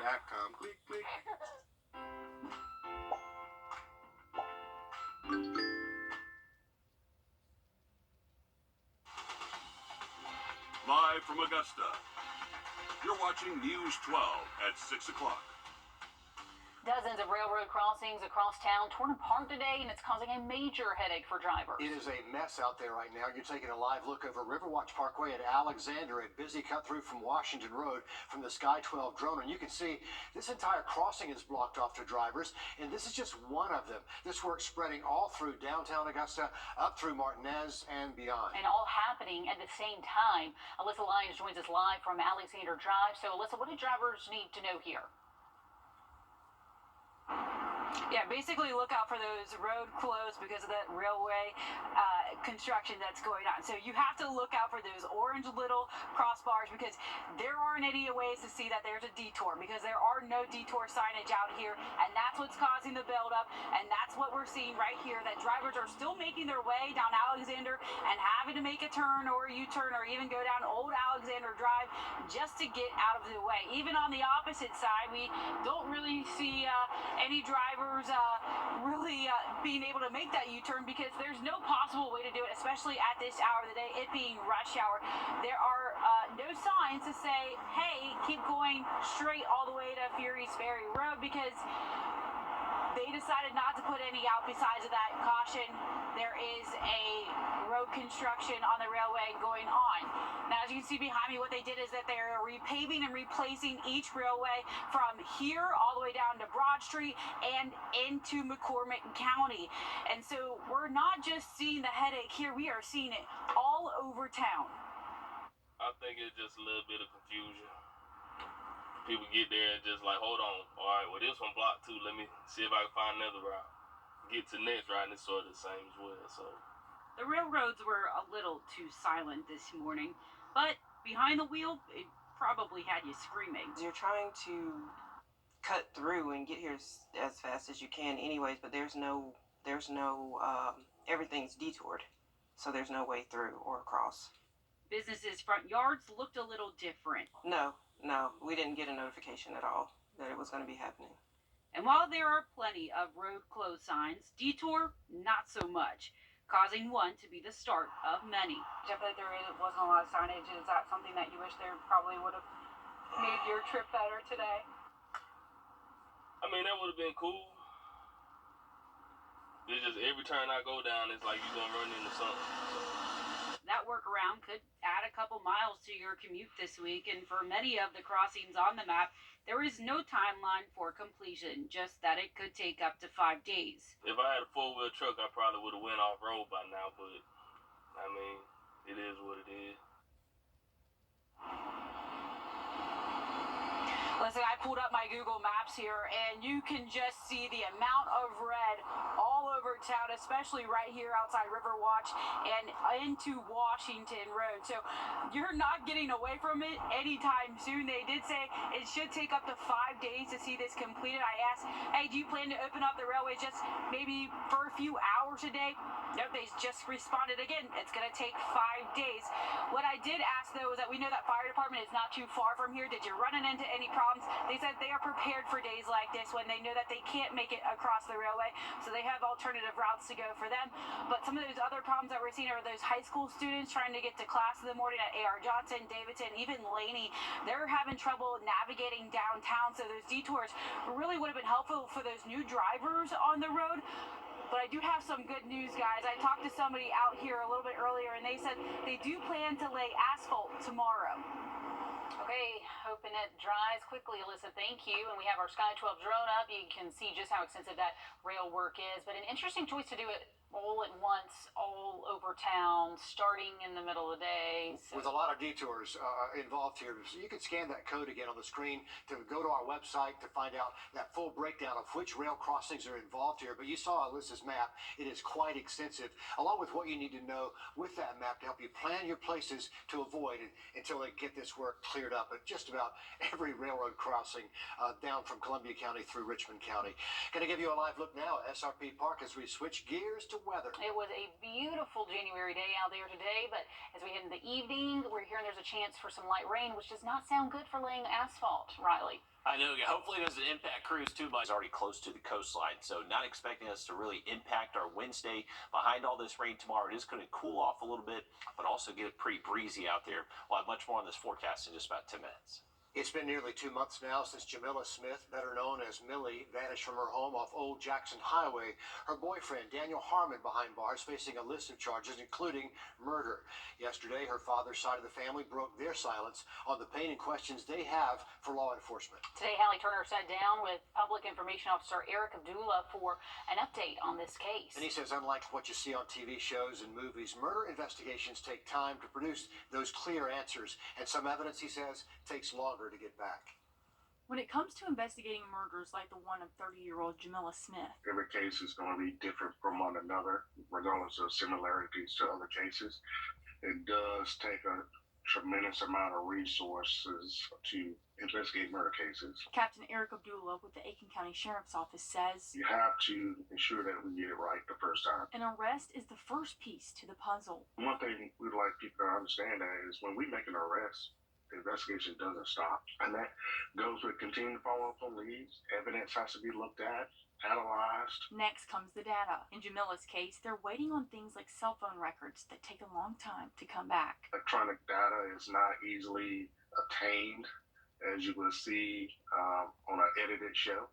Capcom. Click, click. Live from Augusta, you're watching News 12 at 6 o'clock. Dozens of railroad crossings across town torn apart today, and it's causing a major headache for drivers. It is a mess out there right now. You're taking a live look over Riverwatch Parkway at Alexander, a busy cut through from Washington Road from the Sky 12 drone. And you can see this entire crossing is blocked off to drivers, and this is just one of them. This work spreading all through downtown Augusta, up through Martinez and beyond. And all happening at the same time. Alyssa Lyons joins us live from Alexander Drive. So, Alyssa, what do drivers need to know here? Yeah, basically look out for those road closed because of that railway construction that's going on. So you have to look out for those orange little crossbars because there aren't any ways to see that there's a detour because there are no detour signage out here, and that's what's causing the buildup, and that's what we're seeing right here, that drivers are still making their way down Alexander and having to make a turn or a U-turn or even go down Old Alexander Drive just to get out of the way. Even on the opposite side, we don't really see any drivers really being able to make that U-turn because there's no possible way to do it, especially at this hour of the day, it being rush hour. There are no signs to say, hey, keep going straight all the way to Fury's Ferry Road because they decided not to put any out besides of that caution. There is a road construction on the railway going on. Now, as you can see behind me, what they did is that they're repaving and replacing each railway from here all the way down to Broad Street and into McCormick County. And so we're not just seeing the headache here, we are seeing it all over town. I think it's just a little bit of confusion. People get there and just like, hold on, all right, well, this one blocked too. Let me see if I can find another route. Get to the next route, and it's sort of the same as well. So the railroads were a little too silent this morning, but behind the wheel, it probably had you screaming. You're trying to cut through and get here as fast as you can anyways, but there's no, everything's detoured, so there's no way through or across. Businesses' front yards looked a little different. No, we didn't get a notification at all that it was going to be happening. And while there are plenty of road closed signs, detour, not so much, causing one to be the start of many. Jeff, that there wasn't a lot of signage. Is that something that you wish there probably would have made your trip better today? I mean, that would have been cool. It's just every turn I go down, it's like you're going to run into something. That workaround could add a couple miles to your commute this week, and for many of the crossings on the map, there is no timeline for completion, just that it could take up to 5 days. If I had a four-wheel truck, I probably would have went off-road by now, but, I mean, it is what it is. Listen, I pulled up my Google Maps here, and you can just see the amount of red all over town, especially right here outside Riverwatch and into Washington Road. So you're not getting away from it anytime soon. They did say it should take up to 5 days to see this completed. I asked, hey, do you plan to open up the railway just maybe for a few hours a day? Nope, they just responded again. It's going to take 5 days. What I did ask, though, is that we know that fire department is not too far from here. Did you run into any problems? They said they are prepared for days like this when they know that they can't make it across the railway, so they have alternative routes to go for them. But some of those other problems that we're seeing are those high school students trying to get to class in the morning at A.R. Johnson, Davidson, even Laney. They're having trouble navigating downtown, so those detours really would have been helpful for those new drivers on the road. But I do have some good news, guys. I talked to somebody out here a little bit earlier, and they said they do plan to lay asphalt tomorrow. Okay, hoping it dries quickly, Alyssa. Thank you. And we have our Sky 12 drone up. You can see just how extensive that rail work is. But an interesting choice to do it all at once, all over town, starting in the middle of the day. So. With a lot of detours involved here. So you can scan that code again on the screen to go to our website to find out that full breakdown of which rail crossings are involved here. But you saw Alyssa's map. It is quite extensive, along with what you need to know with that map to help you plan your places to avoid until they get this work cleared up at just about every railroad crossing down from Columbia County through Richmond County. Going to give you a live look now at SRP Park as we switch gears to weather. It was a beautiful January day out there today, but as we head in the evening, we're hearing there's a chance for some light rain, which does not sound good for laying asphalt, Riley. I know. Yeah, hopefully it doesn't impact crews too much. It's already close to the coastline, so not expecting us to really impact our Wednesday. Behind all this rain tomorrow, it is going to cool off a little bit, but also get pretty breezy out there. We'll have much more on this forecast in just about 10 minutes. It's been nearly 2 months now since Jamila Smith, better known as Millie, vanished from her home off Old Jackson Highway. Her boyfriend, Daniel Harmon, behind bars, facing a list of charges, including murder. Yesterday, her father's side of the family broke their silence on the pain and questions they have for law enforcement. Today, Hallie Turner sat down with Public Information Officer Eric Abdullah for an update on this case. And he says, unlike what you see on TV shows and movies, murder investigations take time to produce those clear answers. And some evidence, he says, takes longer to get back. When it comes to investigating murders like the one of 30-year-old Jamila Smith, every case is going to be different from one another, regardless of similarities to other cases. It does take a tremendous amount of resources to investigate murder cases. Captain Eric Abdullah with the Aiken County Sheriff's Office says, You have to ensure that we get it right the first time. an arrest is the first piece to the puzzle. One thing we'd like people to understand is when we make an arrest, the investigation doesn't stop. And that goes with continuing to follow up on leads. Evidence has to be looked at, analyzed. Next comes the data. In Jamila's case, they're waiting on things like cell phone records that take a long time to come back. Electronic data is not easily obtained, as you will see on an edited show.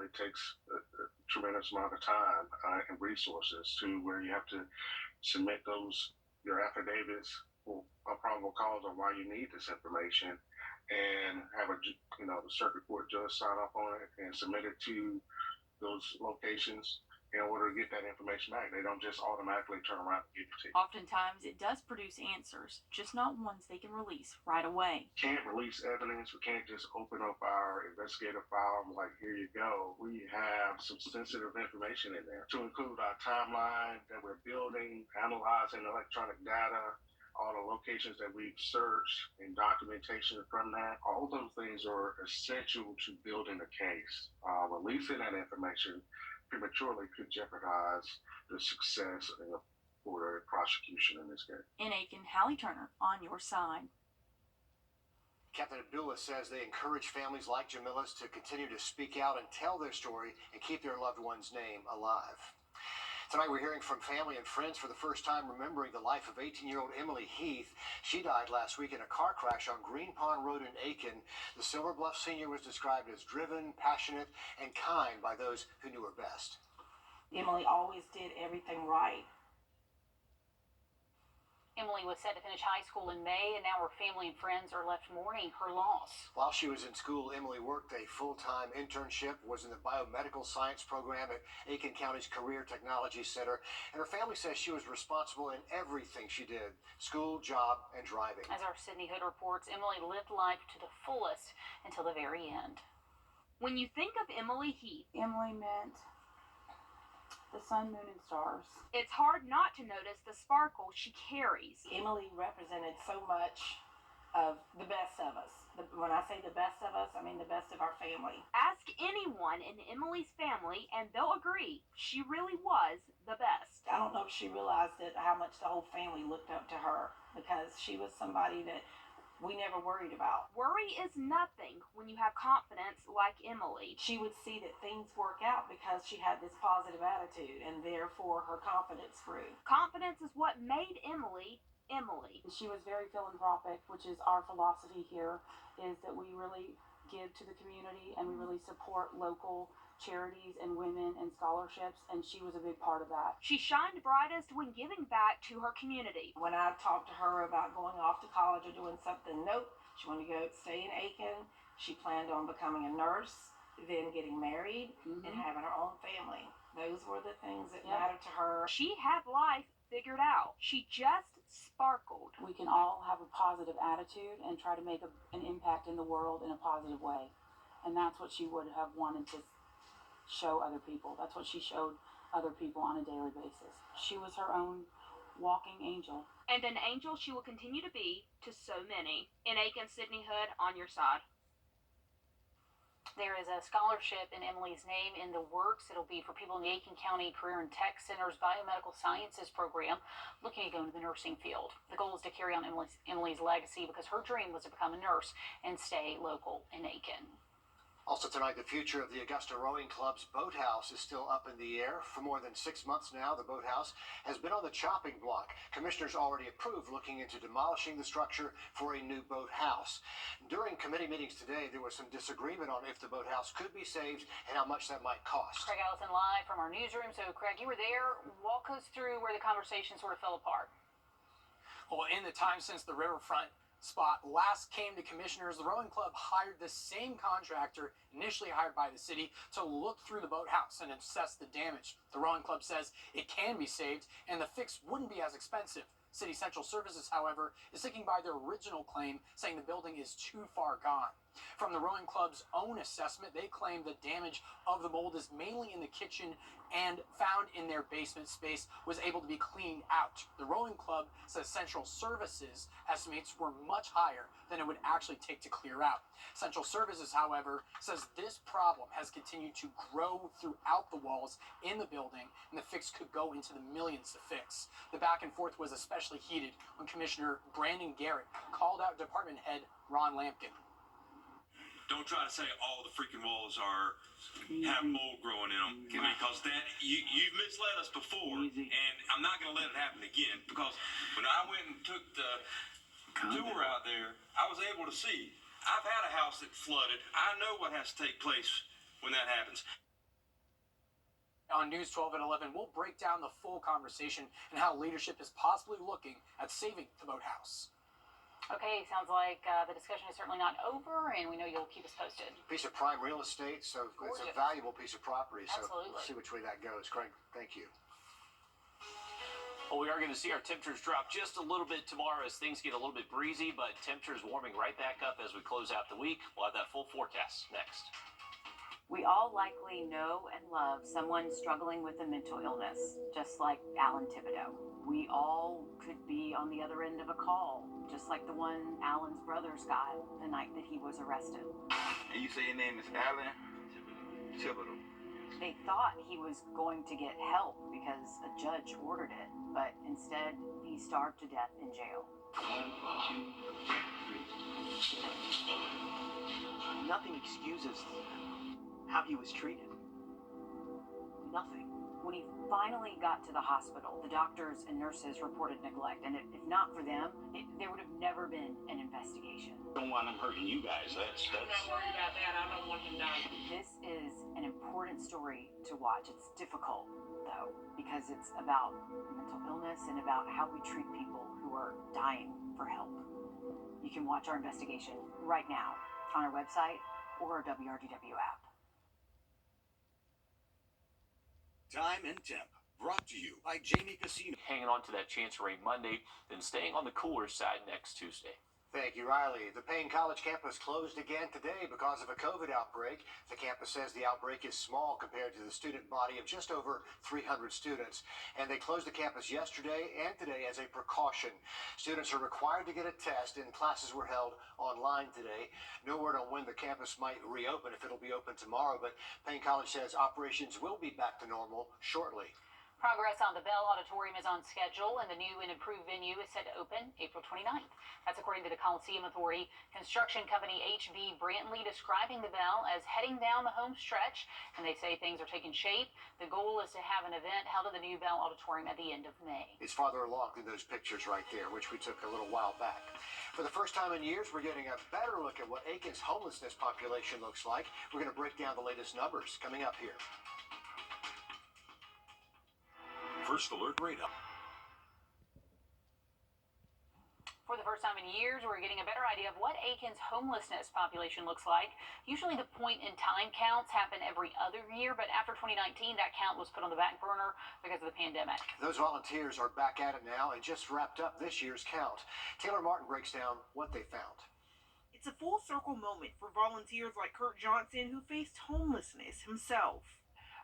It takes a tremendous amount of time and resources to where you have to submit your affidavits for a probable cause of why you need this information, and have the circuit court judge sign up on it and submit it to those locations in order to get that information back. They don't just automatically turn around and give it to you. Oftentimes, it does produce answers, just not ones they can release right away. Can't release evidence. We can't just open up our investigative file and like, here you go. We have some sensitive information in there to include our timeline that we're building, analyzing electronic data, all the locations that we've searched and documentation from that. All those things are essential to building a case. Releasing that information prematurely could jeopardize the success for the prosecution in this case. In Aiken, Hallie Turner, on your side. Captain Abdullah says they encourage families like Jamila's to continue to speak out and tell their story and keep their loved one's name alive. Tonight we're hearing from family and friends for the first time remembering the life of 18-year-old Emily Heath. She died last week in a car crash on Green Pond Road in Aiken. The Silver Bluff senior was described as driven, passionate, and kind by those who knew her best. Emily always did everything right. Emily was set to finish high school in May, and now her family and friends are left mourning her loss. While she was in school, Emily worked a full-time internship, was in the biomedical science program at Aiken County's Career Technology Center, and her family says she was responsible in everything she did, school, job, and driving. As our Sydney Hood reports, Emily lived life to the fullest until the very end. When you think of Emily Heath, Emily meant the sun, moon, and stars. it's hard not to notice the sparkle she carries. Emily represented so much of the best of us. When I say the best of us, I mean the best of our family. Ask anyone in Emily's family, and they'll agree she really was the best. I don't know if she realized how much the whole family looked up to her, because she was somebody that we never worried about. Worry is nothing when you have confidence like Emily. She would see that things work out because she had this positive attitude, and therefore her confidence grew. Confidence is what made Emily Emily. She was very philanthropic, which is our philosophy here, is that we really give to the community and we really support local charities and women and scholarships, and she was a big part of that. She shined brightest when giving back to her community. When I talked to her about going off to college or doing something, nope, she wanted to go stay in Aiken. She planned on becoming a nurse, then getting married, and having her own family. Those were the things that mattered to her. She had life figured out. She just sparkled. We can all have a positive attitude and try to make an impact in the world in a positive way. And that's what she would have wanted to show other people. That's what she showed other people on a daily basis. She was her own walking angel. And an angel she will continue to be to so many. In Aiken, Sydney Hood, on your side. There is a scholarship in Emily's name in the works. It'll be for people in the Aiken County Career and Tech Center's Biomedical Sciences program looking to go into the nursing field. The goal is to carry on Emily's legacy because her dream was to become a nurse and stay local in Aiken. Also tonight, the future of the Augusta Rowing Club's boathouse is still up in the air. For more than 6 months now, the boathouse has been on the chopping block. Commissioners already approved looking into demolishing the structure for a new boathouse. During committee meetings today, there was some disagreement on if the boathouse could be saved and how much that might cost. Craig Allison live from our newsroom. So, Craig, you were there. Walk us through where the conversation sort of fell apart. Well, in the time since the riverfront spot last came to commissioners, the rowing club hired the same contractor initially hired by the city to look through the boathouse and assess the damage. The rowing club says it can be saved and the fix wouldn't be as expensive. City Central Services, however, is sticking by their original claim, saying the building is too far gone. From the rowing club's own assessment, they claim the damage of the mold is mainly in the kitchen and found in their basement space was able to be cleaned out. The rowing club says Central Services estimates were much higher than it would actually take to clear out. Central Services, however, says this problem has continued to grow throughout the walls in the building, and the fix could go into the millions to fix. The back and forth was especially heated when Commissioner Brandon Garrett called out Department Head Ron Lampkin. Don't try to say all the freaking walls have mold growing in them, because that you've misled us before, and I'm not going to let it happen again. Because when I went and took the tour out there, I was able to see. I've had a house that flooded. I know what has to take place when that happens. On News 12 at 11, we'll break down the full conversation and how leadership is possibly looking at saving the boathouse. Okay, sounds like the discussion is certainly not over, and we know you'll keep us posted. Piece of prime real estate, so it's a valuable piece of property. So Absolutely. we'll see which way that goes. Craig, thank you. Well, we are going to see our temperatures drop just a little bit tomorrow as things get a little bit breezy, but temperatures warming right back up as we close out the week. We'll have that full forecast next. We all likely know and love someone struggling with a mental illness, just like Alan Thibodeau. We all could be on the other end of a call, just like the one Alan's brothers got the night that he was arrested. And you say your name is Alan Thibodeau. They thought he was going to get help because a judge ordered it, but instead he starved to death in jail. Nothing excuses how he was treated. Nothing. When he finally got to the hospital, the doctors and nurses reported neglect, and if not for them, there would have never been an investigation. Don't want him hurting you guys. That's. I'm not worried about that. I don't want him dying. This is an important story to watch. It's difficult, though, because it's about mental illness and about how we treat people who are dying for help. You can watch our investigation right now on our website or our WRDW app. Time and Temp, brought to you by Jamie Casino. Hanging on to that chance of rain Monday, then staying on the cooler side next Tuesday. Thank you, Riley. The Payne College campus closed again today because of a COVID outbreak. The campus says the outbreak is small compared to the student body of just over 300 students. And they closed the campus yesterday and today as a precaution. Students are required to get a test, and classes were held online today. No word on when the campus might reopen, if it'll be open tomorrow, but Payne College says operations will be back to normal shortly. Progress on the Bell Auditorium is on schedule, and the new and improved venue is set to open April 29th. That's according to the Coliseum Authority. Construction company HB Brantley describing the Bell as heading down the home stretch, and they say things are taking shape. The goal is to have an event held at the new Bell Auditorium at the end of May. It's farther along than those pictures right there, which we took a little while back. For the first time in years, we're getting a better look at what Aiken's homelessness population looks like. We're going to break down the latest numbers coming up here. First Alert Radar. For the first time in years, we're getting a better idea of what Aiken's homelessness population looks like. Usually the point-in-time counts happen every other year, but after 2019, that count was put on the back burner because of the pandemic. Those volunteers are back at it now and just wrapped up this year's count. Taylor Martin breaks down what they found. It's a full circle moment for volunteers like Kurt Johnson, who faced homelessness himself.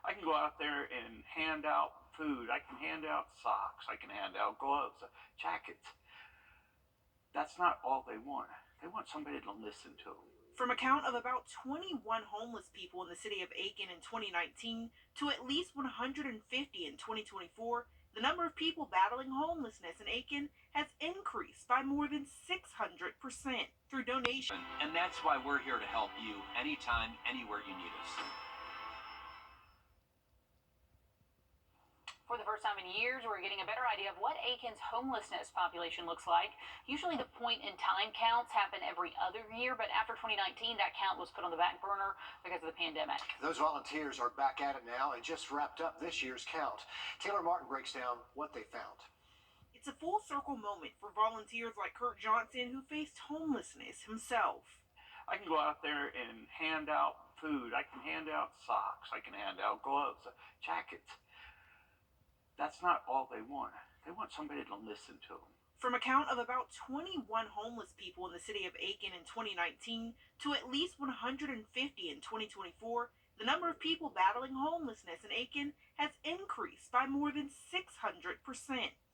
I can go out there and hand out food. I can hand out socks. I can hand out gloves, jackets. That's not all they want. They want somebody to listen to them. From a count of about 21 homeless people in the city of Aiken in 2019 to at least 150 in 2024, the number of people battling homelessness in Aiken has increased by more than 600% through donations. And that's why we're here to help you anytime, anywhere you need us. For the first time in years, we're getting a better idea of what Aiken's homelessness population looks like. Usually the point-in-time counts happen every other year, but after 2019, that count was put on the back burner because of the pandemic. Those volunteers are back at it now and just wrapped up this year's count. Taylor Martin breaks down what they found. It's a full circle moment for volunteers like Kurt Johnson, who faced homelessness himself. I can go out there and hand out food. I can hand out socks. I can hand out gloves, jackets. That's not all they want. They want somebody to listen to them. From a count of about 21 homeless people in the city of Aiken in 2019 to at least 150 in 2024, the number of people battling homelessness in Aiken has increased by more than 600%.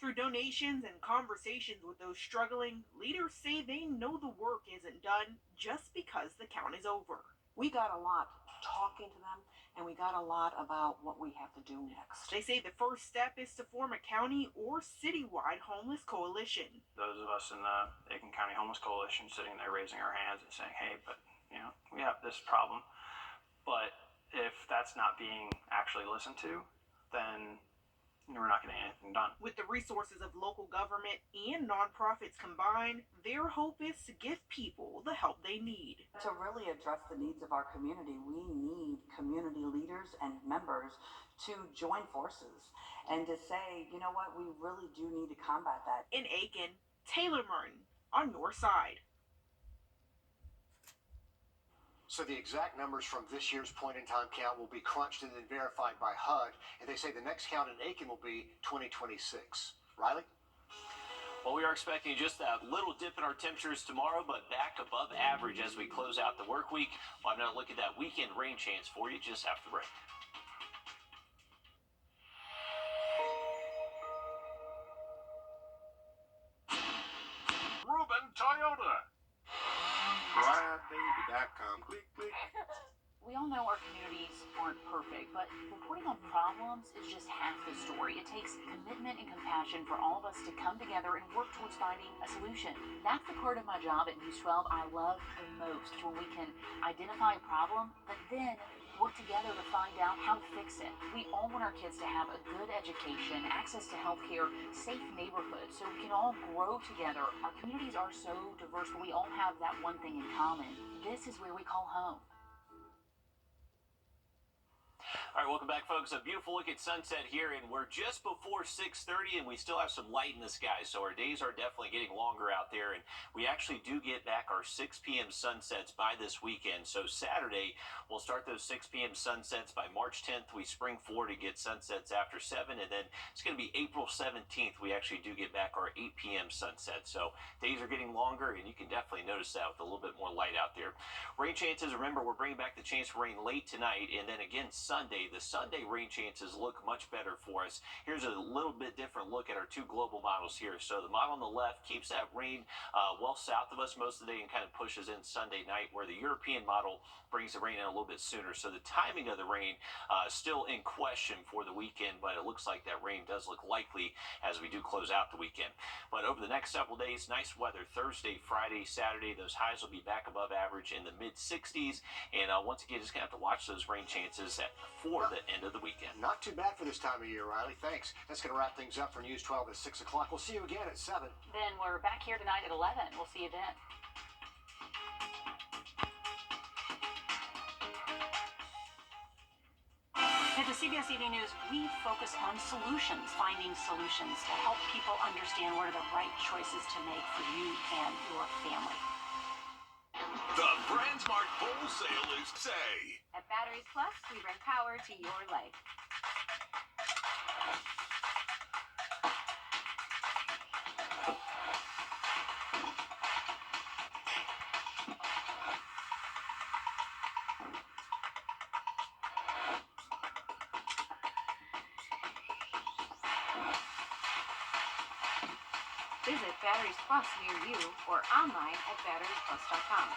Through donations and conversations with those struggling, leaders say they know the work isn't done just because the count is over. We got a lot talking to them, and we got a lot about what we have to do next. They say the first step is to form a county or citywide homeless coalition. Those of us in the Aiken County Homeless Coalition sitting there raising our hands and saying, hey, but we have this problem. But if that's not being actually listened to, then we're not getting anything done. With the resources of local government and nonprofits combined, their hope is to give people the help they need. To really address the needs of our community, we need community leaders and members to join forces and to say, you know what, we really do need to combat that. In Aiken, Taylor Martin on North Side. So the exact numbers from this year's point-in-time count will be crunched and then verified by HUD, and they say the next count in Aiken will be 2026. Riley? Well, we are expecting just a little dip in our temperatures tomorrow, but back above average as we close out the work week. We'll have another look at that weekend rain chance for you just after the break. Ruben Toyota. RideBaby.com. Click, click. We all know our communities aren't perfect, but reporting on problems is just half the story. It takes commitment and compassion for all of us to come together and work towards finding a solution. That's the part of my job at News 12 I love the most, when we can identify a problem, but then work together to find out how to fix it. We all want our kids to have a good education, access to health care, safe neighborhoods, so we can all grow together. Our communities are so diverse, but we all have that one thing in common. This is where we call home. All right, welcome back, folks. A beautiful look at sunset here, and we're just before 6:30, and we still have some light in the sky, so our days are definitely getting longer out there, and we actually do get back our 6 p.m. sunsets by this weekend. So Saturday, we'll start those 6 p.m. sunsets. By March 10th, we spring forward to get sunsets after 7, and then it's going to be April 17th, we actually do get back our 8 p.m. sunset. So days are getting longer, and you can definitely notice that with a little bit more light out there. Rain chances, remember, we're bringing back the chance for rain late tonight, and then again Sunday. The Sunday rain chances look much better for us. Here's a little bit different look at our two global models here. So the model on the left keeps that rain well south of us most of the day and kind of pushes in Sunday night, where the European model brings the rain in a little bit sooner. So the timing of the rain is still in question for the weekend, but it looks like that rain does look likely as we do close out the weekend. But over the next several days, nice weather Thursday, Friday, Saturday. Those highs will be back above average in the mid-60s. And once again, just going to have to watch those rain chances for the end of the weekend. Not too bad for this time of year, Riley. Thanks. That's going to wrap things up for News 12 at 6 o'clock. We'll see you again at 7. Then we're back here tonight at 11. We'll see you then. At the CBS Evening News, we focus on solutions, finding solutions to help people understand what are the right choices to make for you and your family. The BrandSmart Full Sale is say. At Batteries Plus, we bring power to your life. Visit Batteries Plus near you or online at batteriesplus.com.